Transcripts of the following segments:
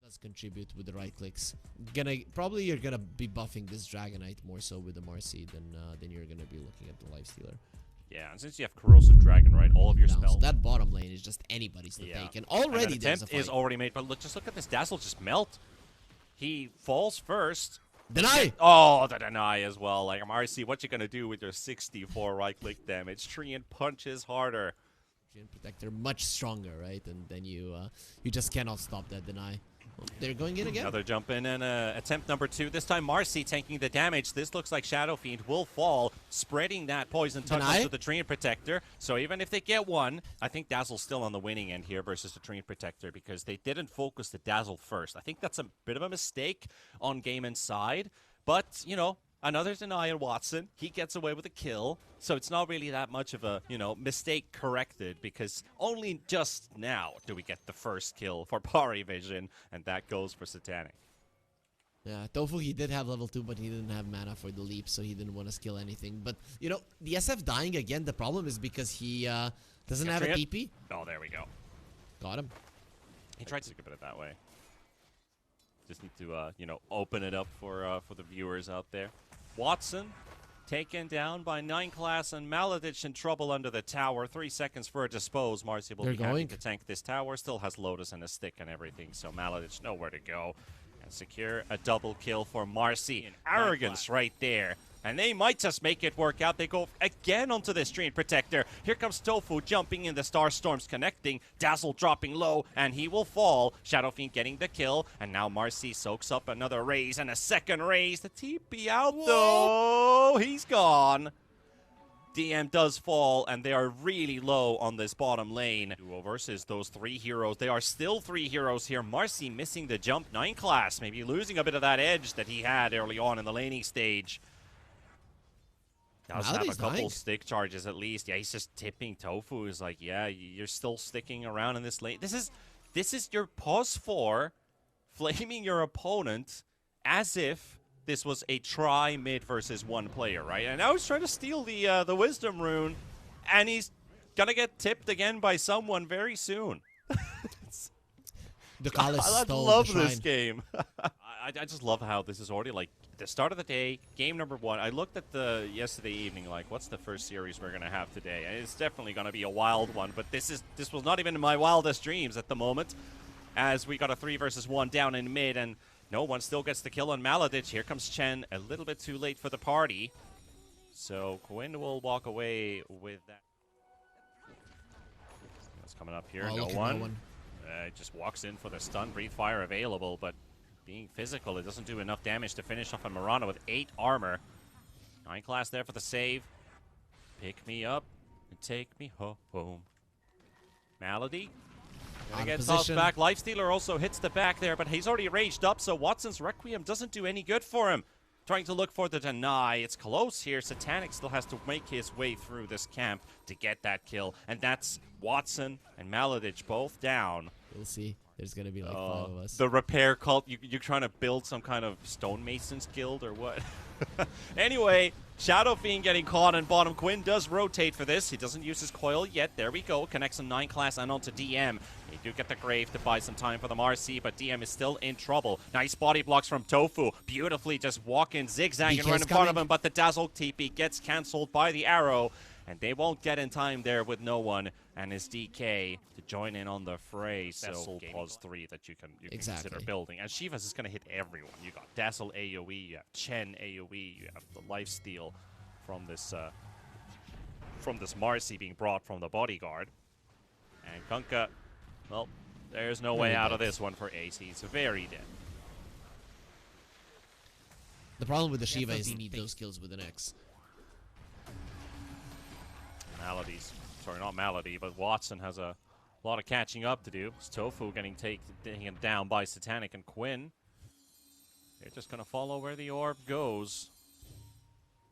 Let's contribute with the right clicks. Probably you're gonna be buffing this Dragonite more so with the Marcy than you're gonna be looking at the Lifestealer. Yeah, and since you have Corrosive Dragon, right, all of your Now, spells. so that bottom lane is just anybody's to take, and already and there's a attempt fight. is already made, but look, just look at this Dazzle just melt. He falls first. Deny! Oh, the deny as well. Like, Marcy, what you gonna do with your 64 right-click damage? Treant punches harder. Protector much stronger, right? And then you just cannot stop that deny. Well, they're going in again. Another jump in and attempt number 2. This time Marcy taking the damage. This looks like Shadow Fiend will fall, spreading that poison touch onto the Treant Protector. So even if they get one, I think Dazzle's still on the winning end here versus the Treant Protector because they didn't focus the Dazzle first. I think that's a bit of a mistake on Gaimin's side, but you know. Another deny on Watson. He gets away with a kill. So it's not really that much of a, mistake corrected because only just now do we get the first kill for Parivision, and that goes for Satanic. Yeah, Tofu, he did have level 2, but he didn't have mana for the leap, so he didn't want to skill anything. But, the SF dying again, the problem is because he doesn't have a TP. Oh, there we go. Got him. He tried to put it that way. Just need to, open it up for the viewers out there. Watson taken down by 9 class and Maladich in trouble under the tower. 3 seconds for a dispose. Marcy will be happy to tank this tower. Still has Lotus and a stick and everything, so Maladich nowhere to go. And secure a double kill for Marcy. And arrogance right there. And they might just make it work out. They go again onto the Treant Protector. Here comes Tofu jumping in, the Star Storms connecting. Dazzle dropping low, and he will fall. Shadow Fiend getting the kill. And now Marcy soaks up another raise and a second raise. The TP out, though. He's gone. DM does fall, and they are really low on this bottom lane. Duo versus those 3 heroes. They are still 3 heroes here. Marcy missing the jump. 9 class, maybe losing a bit of that edge that he had early on in the laning stage. Does have a couple stick charges at least. Yeah, he's just tipping Tofu. Is like, yeah, you're still sticking around in this lane. This is your pause for flaming your opponent as if this was a try mid versus 1 player, right? And now he's trying to steal the Wisdom Rune, and he's gonna get tipped again by someone very soon. I love this game. I just love how this is already like the start of the day, game number 1. I looked at yesterday evening, like, what's the first series we're gonna have today? And it's definitely gonna be a wild one, but this was not even in my wildest dreams at the moment, as we got a 3 versus 1 down in mid, and no one still gets the kill on Maladich. Here comes Chen, a little bit too late for the party, so Quinn will walk away with that. What's coming up here? No one. Just walks in for the stun. Breathe Fire available, but being physical, it doesn't do enough damage to finish off a Murano with 8 armor. 9 class there for the save. Pick me up and take me home. Malady gonna get tossed back. Lifestealer also hits the back there, but he's already raged up, so Watson's Requiem doesn't do any good for him. Trying to look for the deny. It's close here. Satanic still has to make his way through this camp to get that kill, and that's Watson and Maladich both down. We'll see. There's going to be like 5 of us. The repair cult, you're trying to build some kind of stonemasons guild or what? Anyway, Shadow Fiend getting caught in bottom. Quinn does rotate for this. He doesn't use his coil yet. There we go. Connects on 9 class and onto DM. They do get the Grave to buy some time for the Marcy, but DM is still in trouble. Nice body blocks from Tofu. Beautifully just walking, zigzagging right in front of him, but the Dazzle TP gets cancelled by the arrow. And they won't get in time there with no one, and his DK to join in on the fray. So pause 3 that you can consider building. And Shivas is going to hit everyone. You got Dazzle AoE, you have Chen AoE, you have the lifesteal from this Marcy being brought from the bodyguard. And Kunkka, well, there's no way out of this one for Ace. He's very dead. The problem with the Shiva is you need those kills with an X. Malady's, sorry, not Malady, but Watson has a lot of catching up to do. It's Tofu getting taken down by Satanic and Quinn. They're just going to follow where the orb goes.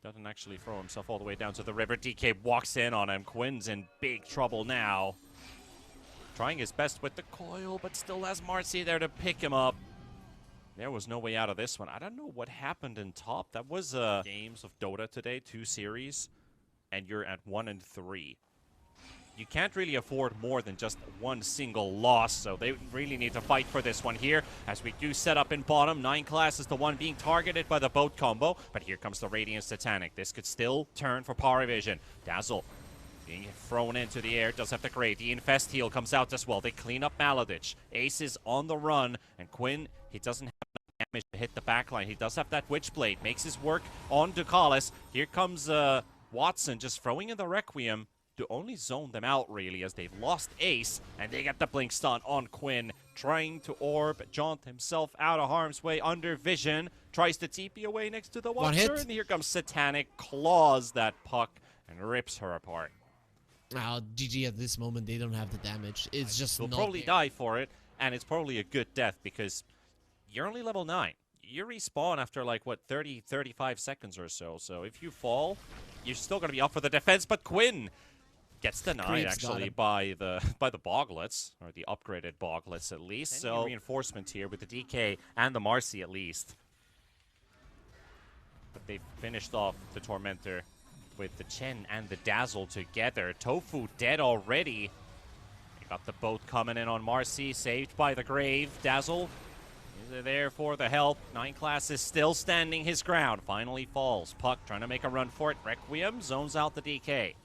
Doesn't actually throw himself all the way down to the river. DK walks in on him. Quinn's in big trouble now. Trying his best with the coil, but still has Marcy there to pick him up. There was no way out of this one. I don't know what happened in top. That was games of Dota today, 2 series. And you're at 1 and 3. you can't really afford more than just one single loss, so they really need to fight for this one here. As we do set up in bottom, 9 class is the one being targeted by the boat combo, but here comes the Radiant Satanic. This could still turn for Parivision. Dazzle being thrown into the air, does have the grave. The Infest heal comes out as well. They clean up Maladich. Ace is on the run, and Quinn, he doesn't have enough damage to hit the backline. He does have that Witchblade, makes his work on Ducalis. Here comes Watson just throwing in the Requiem to only zone them out, really, as they've lost Ace, and they get the Blink Stun on Quinn, trying to orb, jaunt himself out of harm's way under vision, tries to TP away next to the Watcher, and here comes Satanic, claws that puck, and rips her apart. Now, GG at this moment, they don't have the damage. It's just They'll not probably there. die for it, and it's probably a good death, because you're only level 9. You respawn after, like, what, 30, 35 seconds or so, so if you fall, you're still going to be up for the defense, but Quinn gets denied actually by the Boglets, or the upgraded Boglets at least. So reinforcement here with the DK and the Marcy at least. But they've finished off the Tormentor with the Chen and the Dazzle together. Tofu dead already. They got the boat coming in on Marcy, saved by the Grave. Dazzle is there for the help. 9 class is still standing his ground. Finally falls. Puck trying to make a run for it. Requiem zones out the DK.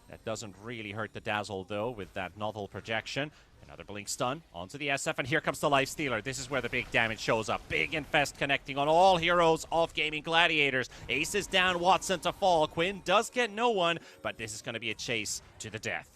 That doesn't really hurt the Dazzle, though, with that novel projection. Another Blink Stun onto the SF, and here comes the Life Stealer. This is where the big damage shows up. Big Infest connecting on all heroes of Gaimin Gladiators. Ace is down, Watson to fall. Quinn does get no one, but this is going to be a chase to the death.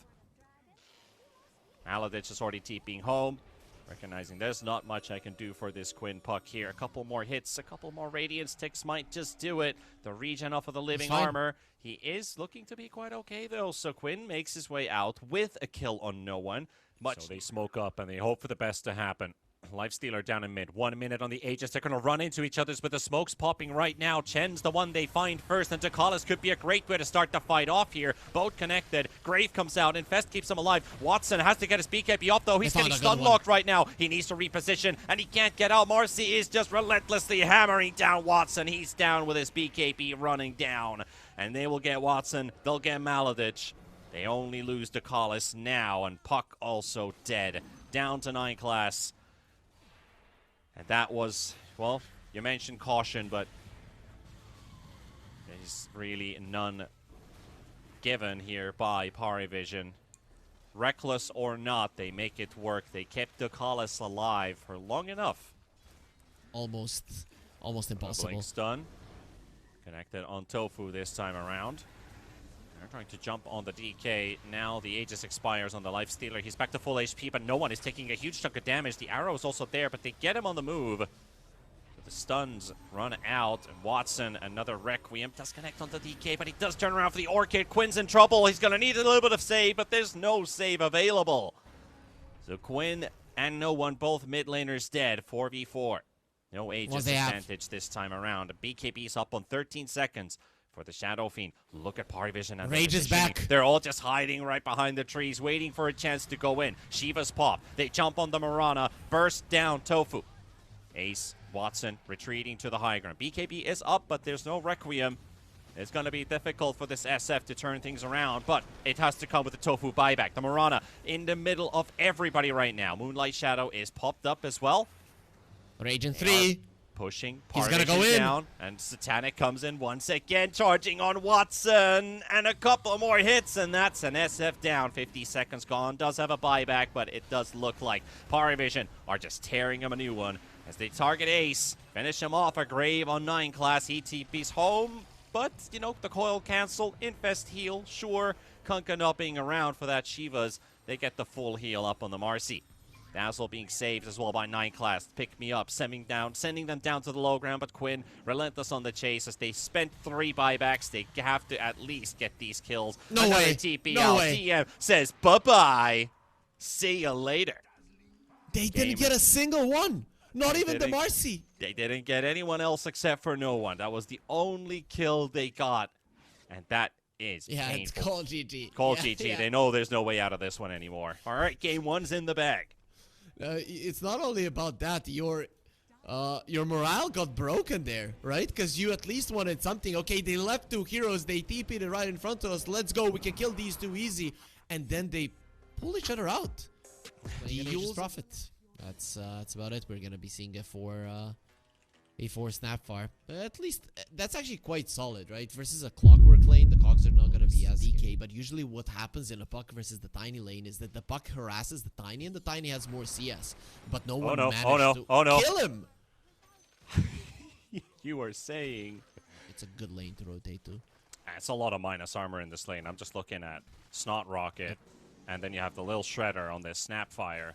Maladich is already TPing home. Recognizing there's not much I can do for this Quinn puck here. A couple more hits, a couple more Radiance ticks might just do it. The regen off of the living armor. He is looking to be quite okay, though. So Quinn makes his way out with a kill on no one. So they smoke up and they hope for the best to happen. Lifestealer down in mid. 1 minute on the Aegis. They're going to run into each other with the smokes popping right now. Chen's the one they find first, and Ducalis could be a great way to start the fight off here. Both connected. Grave comes out. Infest keeps him alive. Watson has to get his BKB off, though. He's getting stun-locked right now. He needs to reposition, and he can't get out. Marcy is just relentlessly hammering down Watson. He's down with his BKB running down. And they will get Watson. They'll get Maladich. They only lose Ducalis now, and Puck also dead. Down to 9 class. And that was, well, you mentioned caution, but there's really none given here by Parivision. Reckless or not, they make it work. They kept Ducalis alive for long enough. Almost impossible. Blink Stun. Connected on Tofu this time around. They're trying to jump on the DK. Now the Aegis expires on the Life Stealer. He's back to full HP, but no one is taking a huge chunk of damage. The arrow is also there, but they get him on the move. So the stuns run out. And Watson, another Requiem, does connect on the DK, but he does turn around for the Orchid. Quinn's in trouble. He's going to need a little bit of save, but there's no save available. So Quinn and no one, both mid laners dead. 4v4. No Aegis advantage this time around. BKB's up on 13 seconds. For the Shadow Fiend. Look at Parivision and Rage is back. They're all just hiding right behind the trees, waiting for a chance to go in. Shiva's pop. They jump on the Mirana, burst down Tofu. Ace, Watson retreating to the high ground. BKB is up, but there's no Requiem. It's going to be difficult for this SF to turn things around, but it has to come with the Tofu buyback. The Mirana in the middle of everybody right now. Moonlight Shadow is popped up as well. Rage in 3. Pushing He's gonna go in down, and Satanic comes in once again, charging on Watson, and a couple more hits, and that's an SF down. 50 seconds gone. Does have a buyback, but it does look like Parivision are just tearing him a new one as they target Ace, finish him off. A Grave on 9 class. He TP's home, but you know the coil cancel, Infest heal, sure. Kunkka not being around for that Shivas. They get the full heal up on the Marcy. Dazzle being saved as well by 9 class. Pick me up, sending them down to the low ground, but Quinn relentless on the chase as they spent 3 buybacks. They have to at least get these kills. No way. TP No out. way. DM says bye-bye. See you later. They didn't get a single one. Not even the Marcy. They didn't get anyone else except for no one. That was the only kill they got. And that is painful. It's called GG. Called GG. Yeah. They know there's no way out of this one anymore. All right, game 1's in the bag. It's not only about that. Your morale got broken there, right? Because you at least wanted something. Okay, they left 2 heroes. They TP'd it right in front of us. Let's go. We can kill these 2 easy. and then they pull each other out. Deals profit. That's about it. We're gonna be seeing a 4 Snapfire. At least that's actually quite solid, right? Versus a Clockwork lane, the cogs are not gonna be as DK. But usually, what happens in a puck versus the tiny lane is that the puck harasses the tiny, and the tiny has more CS. But no one managed to kill him. You are saying it's a good lane to rotate to. It's a lot of minus armor in this lane. I'm just looking at Snot Rocket, and then you have the little Shredder on this Snapfire.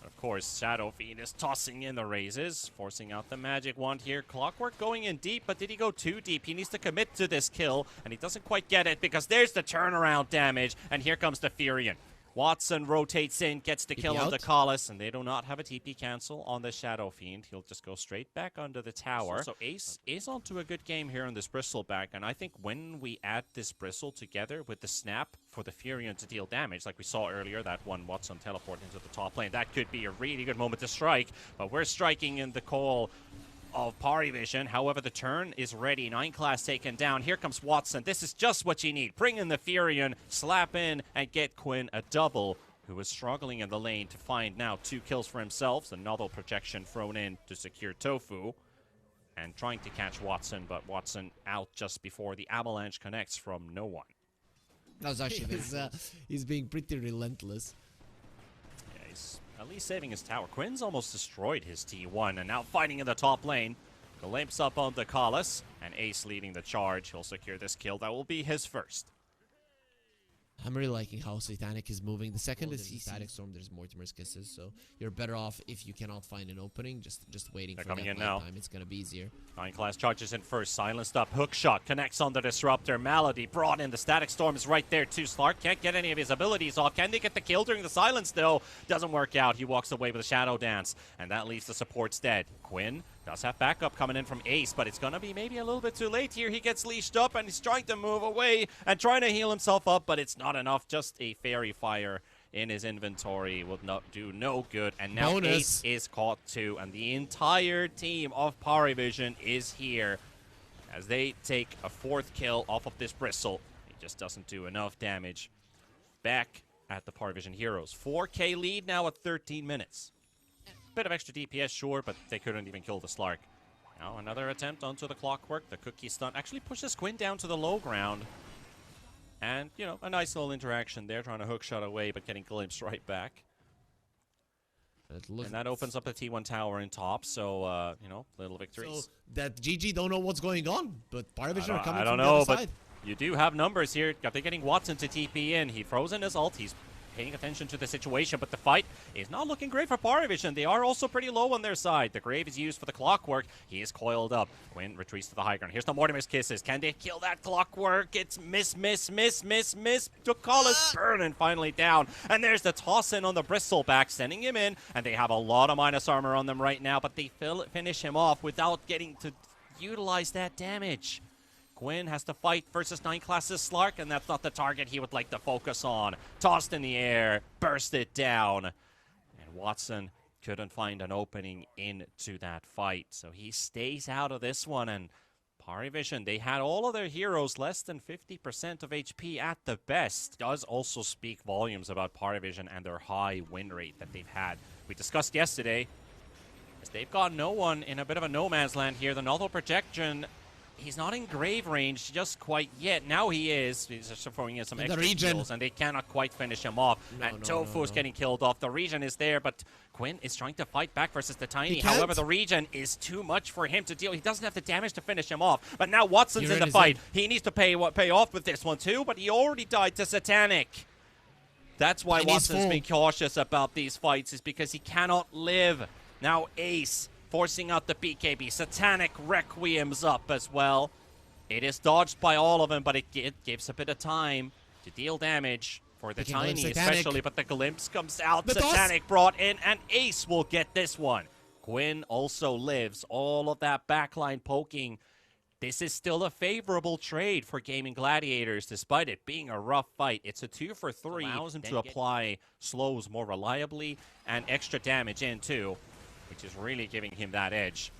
Of course, Shadow Fiend is tossing in the raises, forcing out the magic wand here. Clockwork going in deep, but did he go too deep? He needs to commit to this kill, and he doesn't quite get it because there's the turnaround damage, and here comes the Furion. Watson rotates in, gets the kill on the Colossus, and they do not have a TP cancel on the Shadow Fiend. He'll just go straight back under the tower. So Ace is onto a good game here on this Bristleback, and I think when we add this Bristle together with the snap for the Furion to deal damage, like we saw earlier, that one Watson teleport into the top lane, that could be a really good moment to strike, but we're striking in the call of Parivision. However, the turn is ready. 9 class taken down. Here comes Watson. This is just what you need. Bring in the Furion, slap in, and get Quinn a double, who is struggling in the lane to find now 2 kills for himself. Another projection thrown in to secure Tofu, and trying to catch Watson, but Watson out just before the avalanche connects from no one. That was actually he's being pretty relentless. Yeah, he's at least saving his tower. Quinn's almost destroyed his T1, and now fighting in the top lane. Glimpse up on the Colossus, and Ace leading the charge. He'll secure this kill. That will be his first. I'm really liking how Satanic is moving. The second is Static Storm, there's Mortimer's Kisses, so you're better off if you cannot find an opening, just waiting for that time. It's gonna be easier. 9 class charges in first, silenced up, hook shot, connects on the Disruptor, Malady brought in, the Static Storm is right there too. Slark can't get any of his abilities off. Can they get the kill during the silence though? Doesn't work out. He walks away with a Shadow Dance, and that leaves the supports dead. Quinn does have backup coming in from Ace, but it's going to be maybe a little bit too late here. He gets leashed up, and he's trying to move away and trying to heal himself up, but it's not enough. Just a Fairy Fire in his inventory will not do no good. And now Ace is caught too, and the entire team of Parivision is here as they take a 4th kill off of this Bristle. He just doesn't do enough damage. Back at the Parivision Heroes. 4K lead now at 13 minutes. Bit of extra DPS, sure, but they couldn't even kill the Slark. Now another attempt onto the Clockwork. The Cookie Stun actually pushes Quinn down to the low ground. And, you know, a nice little interaction there, trying to hook shot away, but getting glimpsed right back. And that opens up the T1 tower in top, so, you know, little victories. So that GG don't know what's going on, but Parivision are coming from the other side. You do have numbers here. They're getting Watson to TP in. He throws in his ult. He's paying attention to the situation, but the fight is not looking great for Parivision. They are also pretty low on their side. The Grave is used for the Clockwork. He is coiled up. Quinn retreats to the high ground. Here's the Mortimer's Kisses. Can they kill that Clockwork? It's miss. Ducalis burning finally down. And there's the toss-in on the Bristleback, sending him in, and they have a lot of minus armor on them right now, but they finish him off without getting to utilize that damage. Quinn has to fight versus 9 classes Slark, and that's not the target he would like to focus on. Tossed in the air, burst it down, and Watson couldn't find an opening into that fight. So he stays out of this one, and Parivision, they had all of their heroes less than 50% of HP at the best. Does also speak volumes about Parivision and their high win rate that they've had. We discussed yesterday, as they've got no one in a bit of a no man's land here. The novel projection, he's not in grave range just quite yet. Now he is. He's just throwing in some extra kills, and they cannot quite finish him off. Tofu's getting killed off. The regen is there, but Quinn is trying to fight back versus the Tiny. However, the regen is too much for him to deal. He doesn't have the damage to finish him off. But now Watson's in the fight. He needs to pay off with this one too, but he already died to Satanic. That's why Watson's being cautious about these fights, is because he cannot live. Now Ace forcing out the BKB. Satanic Requiem's up as well. It is dodged by all of them, but it gives a bit of time to deal damage for the Tiny, especially. But the glimpse comes out. Satanic brought in, and Ace will get this one. Quinn also lives. All of that backline poking. This is still a favorable trade for Gaimin Gladiators, despite it being a rough fight. It's a 2 for 3. Allows him to apply slows more reliably and extra damage in too, which is really giving him that edge.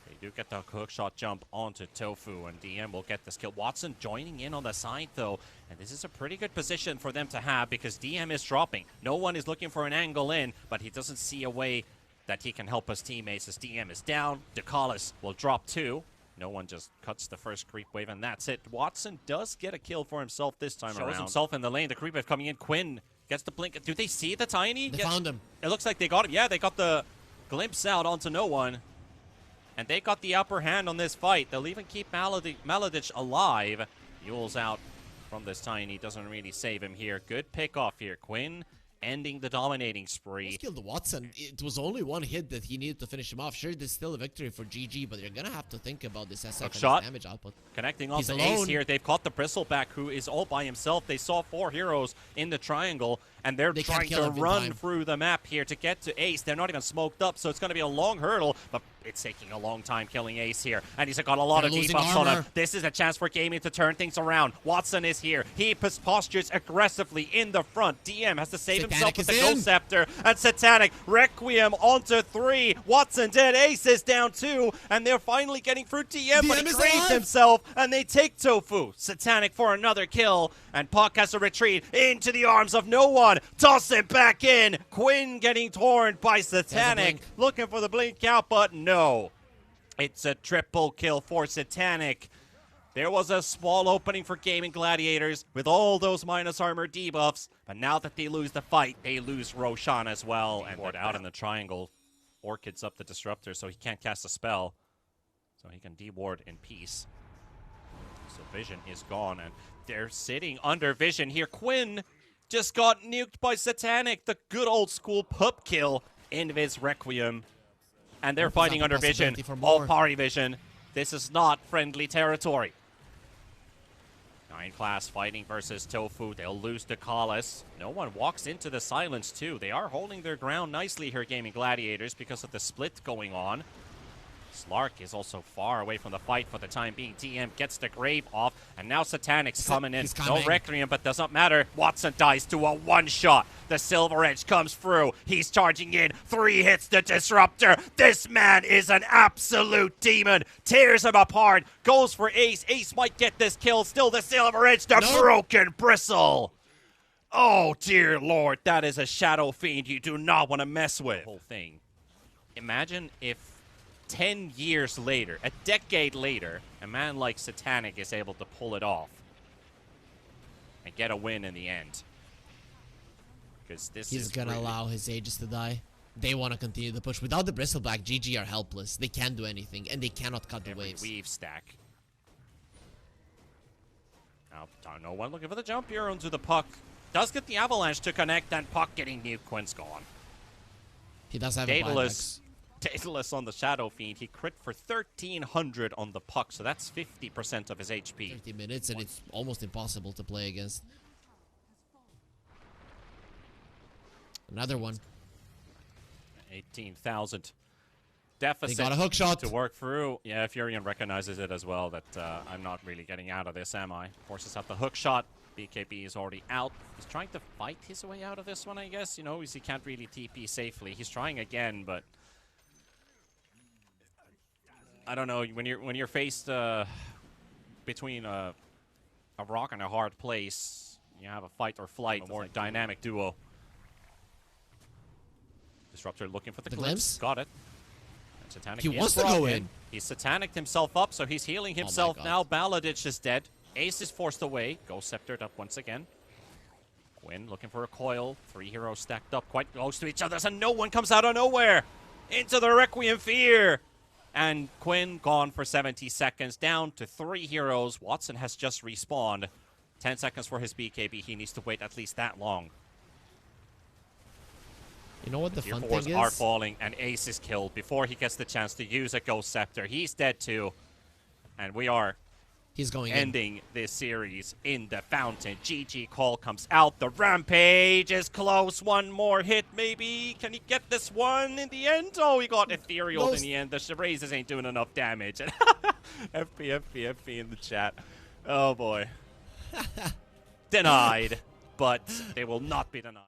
They do get the hookshot jump onto Tofu, and DM will get this kill. Watson joining in on the side, though, and this is a pretty good position for them to have because DM is dropping. No one is looking for an angle in, but he doesn't see a way that he can help his teammates as DM is down. DeCalis will drop 2. No one just cuts the first creep wave, and that's it. Watson does get a kill for himself this time around. Shows himself in the lane. The creep wave coming in. Quinn gets the blink. Do they see the Tiny? They found him. It looks like they got him. Yeah, they got the glimpse out onto no one. And they got the upper hand on this fight. They'll even keep Maladich alive. Yule's out from this Tiny. Doesn't really save him here. Good pick off here. Quinn ending the dominating spree. He killed the Watson. It was only one hit that he needed to finish him off. Sure, there's still a victory for GG, but you're going to have to think about this SF and his damage output. Connecting on the Ace here. They've caught the Bristleback, who is all by himself. They saw 4 heroes in the triangle, and they're trying to run through the map here to get to Ace. They're not even smoked up, so it's going to be a long hurdle, but it's taking a long time killing Ace here, and he's got a lot of debuffs on him. This is a chance for Gaimin to turn things around. Watson is here. He postures aggressively in the front. DM has to save himself with the Ghost Scepter, and Satanic Requiem onto 3. Watson dead. Ace is down 2, and they're finally getting through DM, but he craves himself, and they take Tofu. Satanic for another kill, and Puck has to retreat into the arms of no one. Toss it back in. Quinn getting torn by Satanic, looking for the blink out, but no. It's a triple kill for Satanic. There was a small opening for Gaimin Gladiators with all those minus armor debuffs, but now that they lose the fight, they lose Roshan as well, and they're out in the triangle. Orchid's up the disruptor, so he can't cast a spell, so he can deward in peace. So Vision is gone, and they're sitting under Vision here. Quinn just got nuked by Satanic, the good old school pup kill. Invis Requiem. And they're fighting under Vision. All Parivision. This is not friendly territory. 9 class fighting versus Tofu. They'll lose DeCalis. No one walks into the silence, too. They are holding their ground nicely here, Gaimin Gladiators, because of the split going on. Slark is also far away from the fight for the time being. DM gets the grave off, and now Satanic's coming in. No Requiem, but doesn't matter. Watson dies to a one-shot. The Silver Edge comes through. He's charging in. 3 hits the Disruptor. This man is an absolute demon. Tears him apart. Goes for Ace. Ace might get this kill. Still the Silver Edge. The broken bristle. Oh, dear Lord. That is a Shadow Fiend you do not want to mess with. Whole thing. Imagine if 10 years later, a decade later, a man like Satanic is able to pull it off and get a win in the end. Because he's gonna allow his Aegis to die. They want to continue the push. Without the Bristleback, GG are helpless. They can't do anything, and they cannot cut the waves. Weave stack. Now, no one looking for the jump here onto the Puck. Does get the Avalanche to connect, and Puck getting nuked. Quinn's gone. He does have Daedalus on the Shadow Fiend. He crit for 1,300 on the Puck, so that's 50% of his HP. 30 minutes, and it's almost impossible to play against. Another one. 18,000 deficit. They got a hook shot to work through. Yeah, Furion recognizes it as well, that I'm not really getting out of this, am I? Forces out the hook shot. BKB is already out. He's trying to fight his way out of this one, I guess. You know, he can't really TP safely. He's trying again, but I don't know. When you're faced between a rock and a hard place, you have a fight or flight, a more dynamic duo. Disruptor looking for the glimpse. Got it. And Satanic he wants to go in. He's Satanic himself up, so he's healing himself now. Baladich is dead. Ace is forced away. Ghost Sceptered up once again. Quinn looking for a coil. 3 heroes stacked up quite close to each other, so no one comes out of nowhere. Into the Requiem Fear. And Quinn gone for 70 seconds. Down to 3 heroes. Watson has just respawned. 10 seconds for his BKB. He needs to wait at least that long. You know what the fun thing is? Are falling, and Ace is killed before he gets the chance to use a Ghost Scepter. He's dead too. And we are ending this series in the fountain. GG call comes out. The Rampage is close. One more hit, maybe. Can he get this one in the end? Oh, he got Ethereal in the end. The Razors ain't doing enough damage. FP in the chat. Oh, boy. Denied. But they will not be denied.